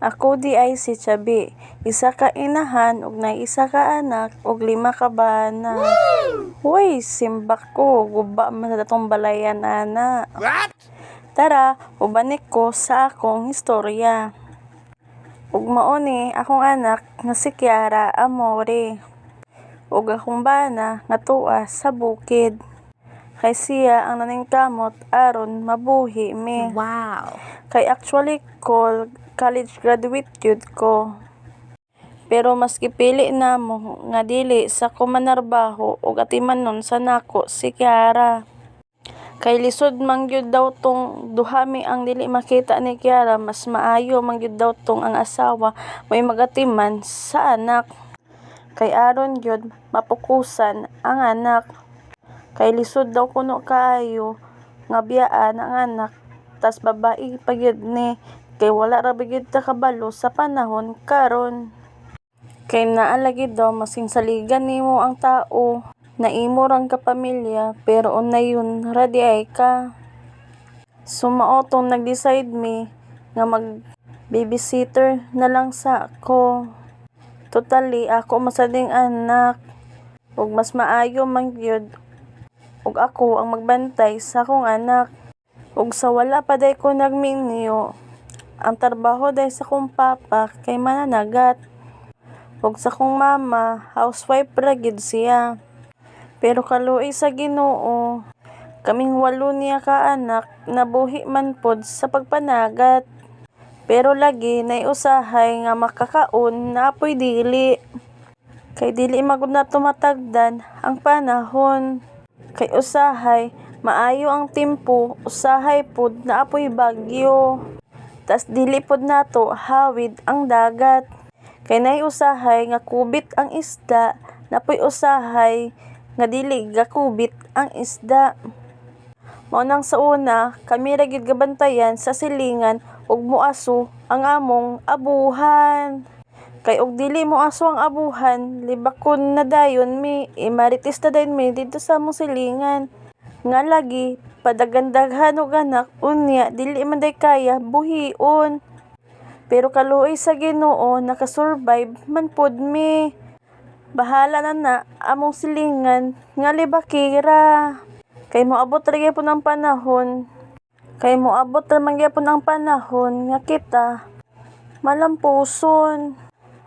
Ako di ay si Chabi, isa ka inahan ug nay isa ka anak ug 5 ka bana. Uy, simbak ko, guba man sa datong balayan ana. Tara, ubanik ko sa akong istorya. Ug mao ni akong anak nga si Kiara Amore. Ug akong bana nga tuwa sa bukid. Kay siya ang naningkamot aron mabuhi mi. Wow! Kay actually college graduate gyud ko. Pero mas gipili namo nga dili sa ko manarbaho ug atimanon sa nako si Kiara. Kay lisod man gyud daw tong duha mi ang dili makita ni Kiara, mas maayo man gyud daw tong ang asawa may magatiman sa anak. Kay aron gyud mapukusan ang anak. Kay lisod daw kuno kaayo nga biyaan ang anak tas babae pa gyud ni kay wala ra ba gyud ta kabalo sa panahon karon. Kay naa lagi daw masing saligan nimo ang tao na imo rang kapamilya pero unayon ra di ay ka. So mao tong nag-decide mi nga mag babysitter na lang sa ako. Totally ako masading anak ug mas maayo man gyud ug ako ang magbantay sa akong anak. Ug sa wala pa day ko nagminyo, ang trabaho day sa kong papa kay mananagat. Ug sa kong mama, housewife ra gid siya. Pero kaluoy sa Ginoo, kaming 8 niya ka anak nabuhi man pod sa pagpanagat. Pero lagi nay usahay nga makakaon na apoy dili. Kay dili magud nato matagdan ang panahon. Kay usahay maayo ang tempo, usahay pod na apoy bagyo. Tas dili pod nato hawid ang dagat. Kay nay usahay nga kubit ang isda, napoy usahay nga dili gakubit ang isda. Mao nang sa una, kami ra gyud gabantayan sa silingan ug moaso ang among abuhan. Kay og dili moaso ang abuhan, libakon na dayon mi, marites na dayon mi dito sa among silingan. Nga lagi padaghan-daghan og anak unya dili man day kaya buhion. Pero kaluoy sa Ginoo nakasurvive man pod mi. Bahala na among silingan nga libakira. Kay moabot ra gyapon ang panahon. Kay moabot ra man gyapon ang panahon nga kita malampuson.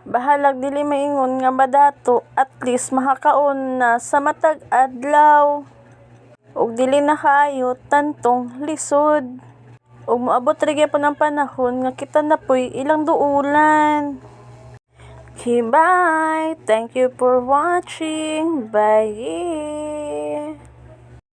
Bahalag dili maingon nga badato, at least makakaon na sa matag adlaw. Ug dili na kaayo tantong lisod. Ug moabot ra gyapon ang panahon nga kita napoy ilang duulan. Okay, bye. Thank you for watching. Bye.